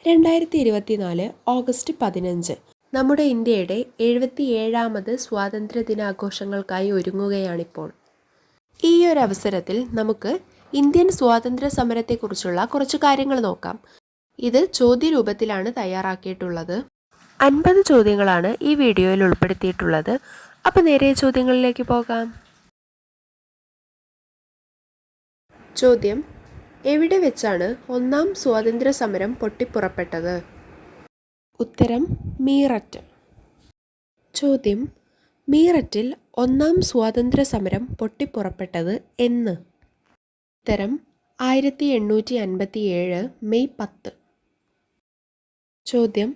2024 August 15 നമ്മുടെ ഇന്ത്യയുടെ 77ാമത് സ്വാതന്ത്ര്യ ദിനാഘോഷങ്ങൾക്കായി ഒരുങ്ങുകയാണിപ്പോൾ. ഈ ഒരു അവസരത്തിൽ നമുക്ക് ഇന്ത്യൻ സ്വാതന്ത്ര്യ സമരത്തെക്കുറിച്ചുള്ള കുറച്ച് കാര്യങ്ങൾ നോക്കാം. ഇത് ചോദ്യരൂപത്തിലാണ് തയ്യാറാക്കിയിട്ടുള്ളത്. 50 ചോദ്യങ്ങളാണ് ഈ വീഡിയോയിൽ ഉൾപ്പെടുത്തിയിട്ടുള്ളത്. അപ്പോൾ നേരെ ചോദ്യങ്ങളിലേക്ക് പോകാം. ചോദ്യം: എവിടെ വെച്ചാണ് ഒന്നാം സ്വാതന്ത്ര്യ സമരം പൊട്ടിപ്പുറപ്പെട്ടത്? ഉത്തരം: മീററ്റ്. ചോദ്യം: മീററ്റിൽ ഒന്നാം സ്വാതന്ത്ര്യ സമരം പൊട്ടിപ്പുറപ്പെട്ടത് എന്ന്? ഉത്തരം: 1857 മെയ് 10. ചോദ്യം: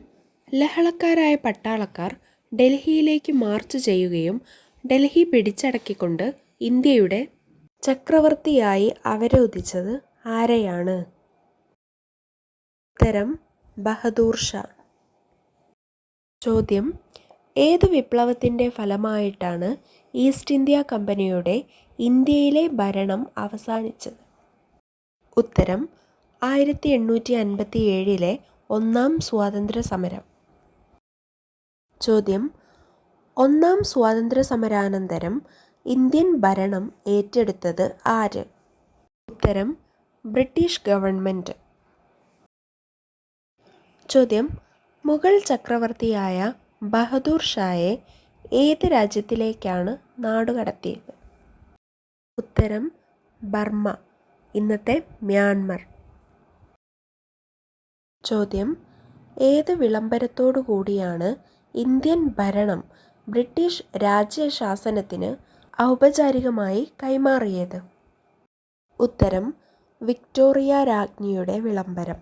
ലഹളക്കാരായ പട്ടാളക്കാർ ഡൽഹിയിലേക്ക് മാർച്ച് ചെയ്യുകയും ഡൽഹി പിടിച്ചടക്കിക്കൊണ്ട് ഇന്ത്യയുടെ ചക്രവർത്തിയായി അവരോധിച്ചത് ആരെയാണ്? ഉത്തരം: ബഹദൂർ ഷാ. ചോദ്യം: ഏത് വിപ്ലവത്തിൻ്റെ ഫലമായിട്ടാണ് ഈസ്റ്റ് ഇന്ത്യ കമ്പനിയുടെ ഇന്ത്യയിലെ ഭരണം അവസാനിച്ചത്? ഉത്തരം: 1857 ഒന്നാം സ്വാതന്ത്ര്യ സമരം. ചോദ്യം: ഒന്നാം സ്വാതന്ത്ര്യ സമരാനന്തരം ഇന്ത്യൻ ഭരണം ഏറ്റെടുത്തത് ആര്? ഉത്തരം: ബ്രിട്ടീഷ് ഗവൺമെൻറ്. ചോദ്യം: മുഗൾ ചക്രവർത്തിയായ ബഹദൂർ ഷായെ ഏത് രാജ്യത്തിലേക്കാണ് നാടുകടത്തിയത്? ഉത്തരം: ബർമ്മ, ഇന്നത്തെ മ്യാൻമർ. ചോദ്യം: ഏത് വിളംബരത്തോടു കൂടിയാണ് ഇന്ത്യൻ ഭരണം ബ്രിട്ടീഷ് രാജ്യശാസനത്തിന് ഔപചാരികമായി കൈമാറിയത്? ഉത്തരം: വിക്ടോറിയ രാജ്ഞിയുടെ വിളംബരം.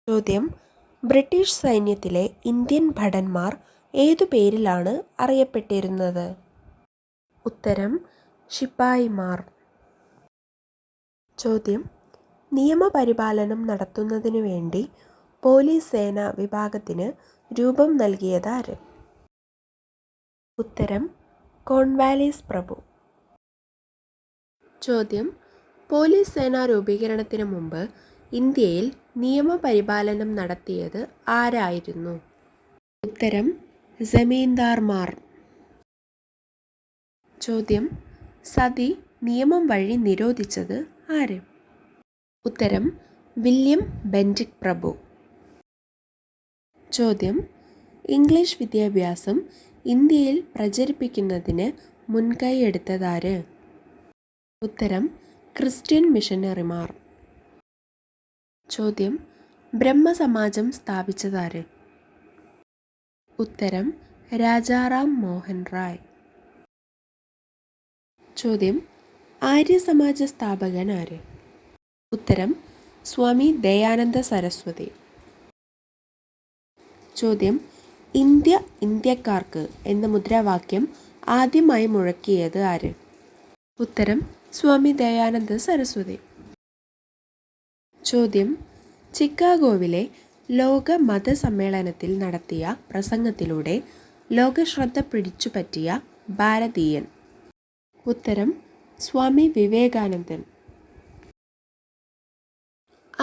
ചോദ്യം: ബ്രിട്ടീഷ് സൈന്യത്തിലെ ഇന്ത്യൻ ഭടന്മാർ ഏതു പേരിലാണ് അറിയപ്പെട്ടിരുന്നത്? ഉത്തരം: ശിപ്പായിമാർ. ചോദ്യം: നിയമപരിപാലനം നടത്തുന്നതിനു വേണ്ടി പോലീസ് സേനാ വിഭാഗത്തിന് രൂപം നൽകിയതാര്? ഉത്തരം: കോൺവാലിസ് പ്രഭു. ചോദ്യം: പോലീസ് സേനാ രൂപീകരണത്തിന് മുമ്പ് ഇന്ത്യയിൽ നിയമപരിപാലനം നടത്തിയത് ആരായിരുന്നു? ഉത്തരം: ജമീന്ദാർമാർ. ചോദ്യം: സതി നിയമം വഴി നിരോധിച്ചത് ആര്? ഉത്തരം: വില്യം ബെൻറ്റിക് പ്രഭു. ചോദ്യം: ഇംഗ്ലീഷ് വിദ്യാഭ്യാസം ഇന്ത്യയിൽ പ്രചരിപ്പിക്കുന്നതിന് മുൻകൈയെടുത്തതാര്? ഉത്തരം: ക്രിസ്ത്യൻ മിഷനറിമാർ. ചോദ്യം: ബ്രഹ്മസമാജം സ്ഥാപിച്ചതാര്? ഉത്തരം: രാജാറാം മോഹൻ റായ്. ചോദ്യം: ആര്യസമാജ സ്ഥാപകൻ ആര്? ഉത്തരം: സ്വാമി ദയാനന്ദ സരസ്വതി. ചോദ്യം: ഇന്ത്യ ഇന്ത്യക്കാർക്ക് എന്ന മുദ്രാവാക്യം ആദ്യമായി മുഴക്കിയത് ആര്? ഉത്തരം: സ്വാമി ദയാനന്ദ സരസ്വതി. ചോദ്യം: ചിക്കാഗോവിലെ ലോക മതസമ്മേളനത്തിൽ നടത്തിയ പ്രസംഗത്തിലൂടെ ലോകശ്രദ്ധ പിടിച്ചുപറ്റിയ ഭാരതീയൻ? ഉത്തരം: സ്വാമി വിവേകാനന്ദൻ.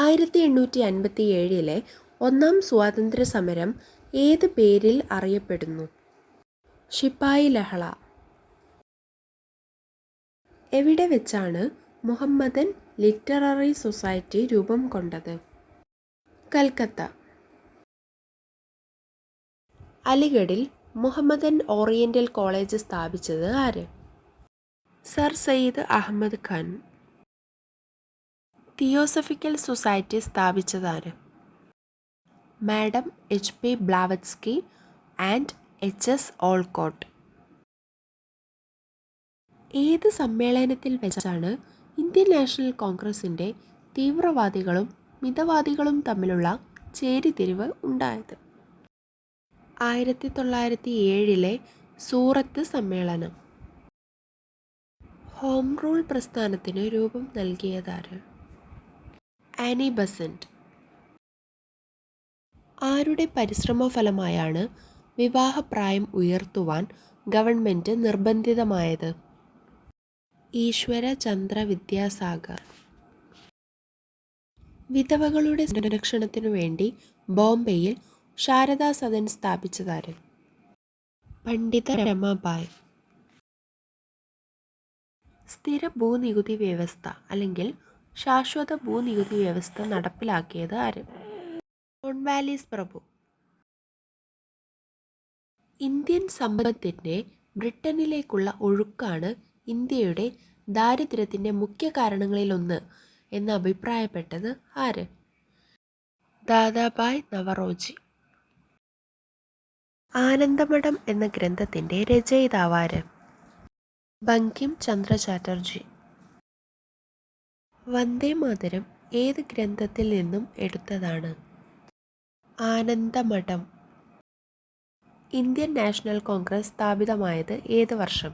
1857 ഒന്നാം സ്വാതന്ത്ര്യ സമരം ഏത് പേരിൽ അറിയപ്പെടുന്നു? ശിപ്പായി ലഹള. എവിടെ വെച്ചാണ് മുഹമ്മദൻ ലിറ്റററി സൊസൈറ്റി രൂപം കൊണ്ടത്? കൽക്കത്ത. അലിഗഡിൽ മുഹമ്മദൻ ഓറിയന്റൽ കോളേജ് സ്ഥാപിച്ചത് ആര്? Sir Syed Ahmad Khan. Theosophical society സ്ഥാപിച്ചതാര്? Madam HP Blavatsky and HS Olcott. ഏത് സമ്മേളനത്തിൽ വെച്ചാണ് ഇന്ത്യൻ നാഷണൽ കോൺഗ്രസിൻ്റെ തീവ്രവാദികളും മിതവാദികളും തമ്മിലുള്ള ചേരിതിരിവ് ഉണ്ടായത്? 1907 സൂറത്ത് സമ്മേളനം. ഹോം റൂൾ പ്രസ്ഥാനത്തിന് രൂപം നൽകിയതാര്? Annie Besant. ആരുടെ പരിശ്രമഫലമായാണ് വിവാഹപ്രായം ഉയർത്തുവാൻ ഗവൺമെൻറ് നിർബന്ധിതമായത്? ഈശ്വര ചന്ദ്ര വിദ്യാസാഗർ. വിധവകളുടെ സംരക്ഷണത്തിനു വേണ്ടി ബോംബെയിൽ ശാരദാ സദൻ സ്ഥാപിച്ചതാര്? പണ്ഡിത രമാബായ്. സ്ഥിര ഭൂനികുതി വ്യവസ്ഥ അല്ലെങ്കിൽ ശാശ്വത ഭൂനികുതി വ്യവസ്ഥ നടപ്പിലാക്കിയത് ആര്? കോൺവാലിസ് പ്രഭു. ഇന്ത്യൻ സമ്പത്തിൻ്റെ ബ്രിട്ടനിലേക്കുള്ള ഒഴുക്കാണ് ഇന്ത്യയുടെ ദാരിദ്ര്യത്തിൻ്റെ മുഖ്യ കാരണങ്ങളിലൊന്ന് എന്ന് അഭിപ്രായപ്പെട്ടത് ആര്? ദാദാഭായ് നവറോജി. ആനന്ദമഠം എന്ന ഗ്രന്ഥത്തിൻ്റെ രചയിതാവാര്? ബങ്കിം ചന്ദ്ര ചാറ്റർജി. വന്ദേമാതരം ഏത് ഗ്രന്ഥത്തിൽ നിന്നും എടുത്തതാണ്? ആനന്ദമഠം. ഇന്ത്യൻ നാഷണൽ കോൺഗ്രസ് സ്ഥാപിതമായത് ഏത് വർഷം?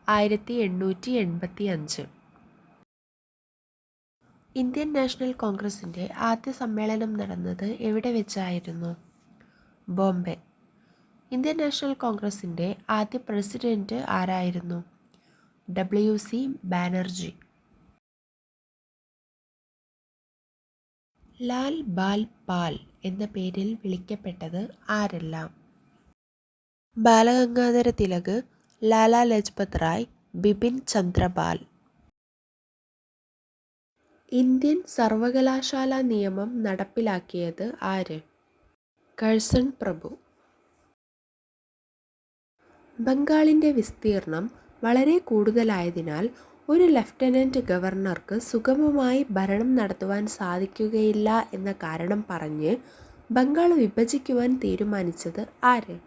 1885. ഇന്ത്യൻ നാഷണൽ കോൺഗ്രസിൻ്റെ ആദ്യ സമ്മേളനം നടന്നത് എവിടെ വെച്ചായിരുന്നു? ബോംബെ. ഇന്ത്യൻ നാഷണൽ കോൺഗ്രസിൻ്റെ ആദ്യ പ്രസിഡന്റ് ആരായിരുന്നു? WC ബാനർജി. ലാൽ ബാൽ പാൽ എന്ന പേരിൽ വിളിക്കപ്പെട്ടത് ആരെല്ലാം? ബാലഗംഗാധര തിലക്, ലാലാ ലജ്പത് റായ്, ബിപിൻ ചന്ദ്രപാൽ. ഇന്ത്യൻ സർവകലാശാല നിയമം നടപ്പിലാക്കിയത് ആര്? കഴ്സൺ പ്രഭു. ബംഗാളിൻ്റെ വിസ്തീർണം വളരെ കൂടുതലായതിനാൽ ഒരു ലഫ്റ്റനൻ്റ് ഗവർണർക്ക് സുഗമമായി ഭരണം നടത്തുവാൻ സാധിക്കുകയില്ല എന്ന കാരണം പറഞ്ഞ് ബംഗാൾ വിഭജിക്കുവാൻ തീരുമാനിച്ചത് ആര്?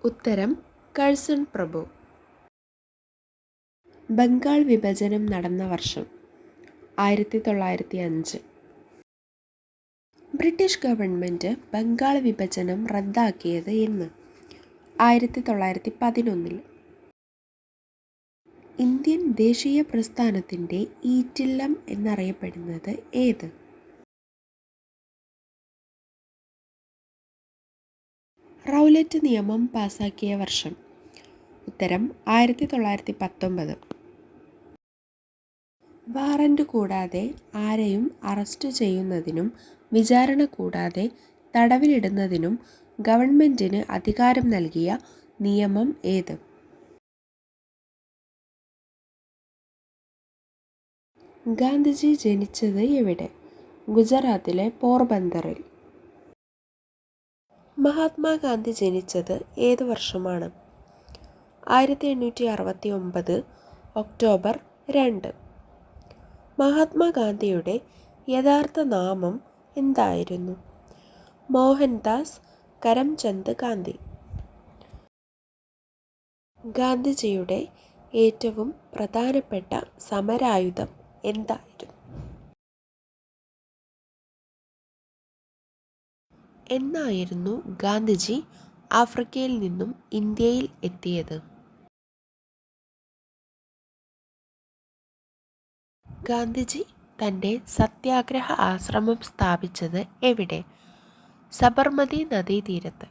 ഉത്തരം കഴ്സൺ പ്രഭു. ബംഗാൾ വിഭജനം നടന്ന വർഷം 1905. ബ്രിട്ടീഷ് ഗവൺമെൻറ് ബംഗാൾ വിഭജനം റദ്ദാക്കിയത് എന്ന്? 1911. ഇന്ത്യൻ ദേശീയ പ്രസ്ഥാനത്തിൻ്റെ ഈറ്റില്ലം എന്നറിയപ്പെടുന്നത് ഏത്? റൗലറ്റ് നിയമം പാസാക്കിയ വർഷം? ഉത്തരം 1919. വാറന്റ് കൂടാതെ ആരെയും അറസ്റ്റ് ചെയ്യുന്നതിനും വിചാരണ കൂടാതെ തടവിലിടുന്നതിനും ഗവൺമെൻറ്റിന് അധികാരം നൽകിയ നിയമം ഏത്? ഗാന്ധിജി ജനിച്ചത് എവിടെ? ഗുജറാത്തിലെ പോർബന്തറിൽ. മഹാത്മാഗാന്ധി ജനിച്ചത് ഏത് വർഷമാണ്? 1869 ഒക്ടോബർ 2. മഹാത്മാഗാന്ധിയുടെ യഥാർത്ഥ നാമം എന്തായിരുന്നു? മോഹൻദാസ് കരംചന്ദ് ഗാന്ധി. ഗാന്ധിജിയുടെ ഏറ്റവും പ്രധാനപ്പെട്ട സമരായുധം എന്തായിരുന്നു? എന്നായിരുന്നു ഗാന്ധിജി ആഫ്രിക്കയിൽ നിന്നും ഇന്ത്യയിൽ എത്തിയത്? ഗാന്ധിജി തൻ്റെ സത്യാഗ്രഹ ആശ്രമം സ്ഥാപിച്ചത് എവിടെ? സബർമതി നദീതീരത്ത്.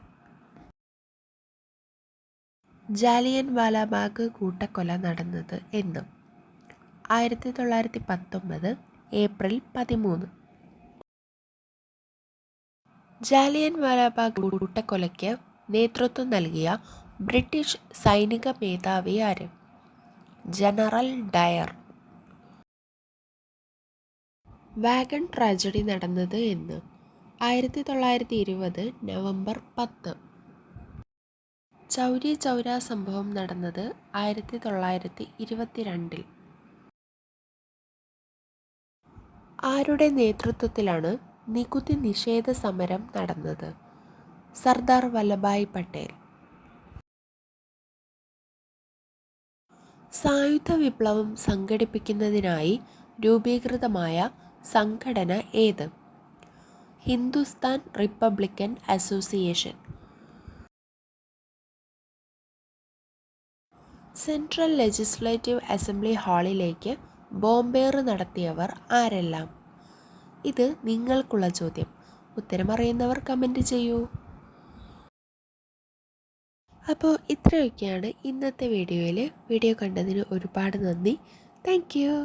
ജാലിയൻ വാലാബാഗ് കൂട്ടക്കൊല നടന്നത് എന്ന്? 1919 ഏപ്രിൽ 13. ജാലിയൻ വാലാബാഗ് കൂട്ടക്കൊലയ്ക്ക് നേതൃത്വം നൽകിയ ബ്രിട്ടീഷ് സൈനിക മേധാവി ആര്? General Dyer. വാഗൺ ട്രാജഡി നടന്നത് എന്ന്? 1920 നവംബർ 10. ചൗരി ചൗര സംഭവം നടന്നത് 1922. ആരുടെ നേതൃത്വത്തിലാണ് നികുതി നിഷേധ സമരം നടന്നത്? സർദാർ വല്ലഭായ് പട്ടേൽ. സായുധ വിപ്ലവം സംഘടിപ്പിക്കുന്നതിനായി രൂപീകൃതമായ സംഘടന ഏത്? Hindustan Republican association. Central legislative assembly ഹാളിലേക്ക് ബോംബേറ് നടത്തിയവർ ആരെല്ലാം? ഇത് നിങ്ങൾക്കുള്ള ചോദ്യം. ഉത്തരമറിയുന്നവർ കമൻറ്റ് ചെയ്യൂ. അപ്പോൾ ഇത്രയൊക്കെയാണ് ഇന്നത്തെ വീഡിയോയിൽ. വീഡിയോ കണ്ടതിന് ഒരുപാട് നന്ദി. Thank you.